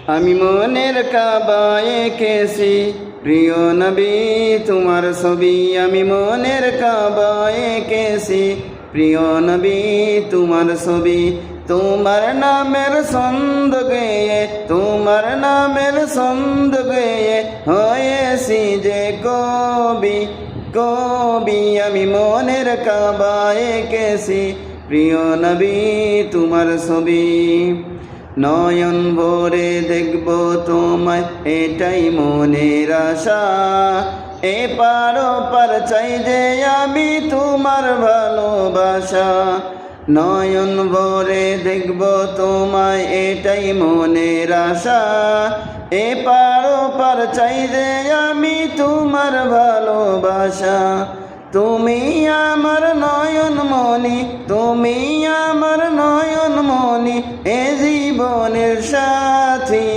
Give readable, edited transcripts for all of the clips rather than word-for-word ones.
আমি মনের কাবায় এঁকেছি প্রিয় নবী তোমার ছবি। আমি মনের কাবায় এঁকেছি প্রিয় নবী তোমার ছবি। তোমার নামের ছন্দ গেয়ে, তোমার নামের ছন্দ গেয়ে হয়েছি যে কবি, কবি। আমি মনের কাবায় এঁকেছি প্রিয় নবী তোমার ছবি। নয়ন ভরে দেখব তোমায় এটাই মনের আশা। এপার ওপার চাই যে আমি তোমার ভালোবাসা। নয়ন ভরে দেখব তোমায় এটাই মনের আশা। এপার ওপার চাই যে আমি তোমার ভালোবাসা। তুমি আমার নয়ন মনি, তুমি আমার নয়ন মনি, এ জীবনের সাথী,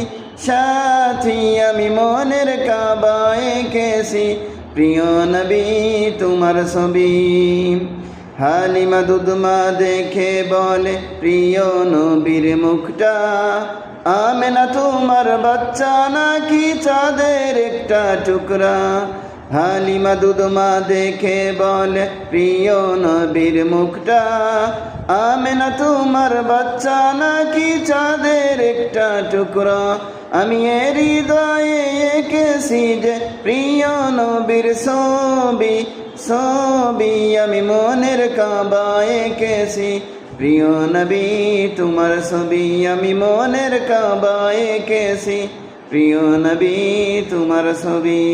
সাথী। আমি মনের কাবায় এঁকেছি প্রিয় নবী তোমার ছবি। হালিমা দুধমা দেখে বলে প্রিয় নবীর মুখটা, আমেনা তোমার বাচ্চা নাকি চাঁদের একটা টুকরা। হালিমা দুধমা দেখে বলে প্রিয় নবীর মুখটা, আমেনা তোমার বাচ্চা নাকি চাঁদের একটা টুকরা। আমি এর হৃদয়ে এঁকেছি যে প্রিয় নবীর ছবি, ছবি। আমি মনের কাবায় এঁকেছি প্রিয় নবী তোমার ছবি। আমি মনের কাবায় এঁকেছি প্রিয় নবী তোমার ছবি।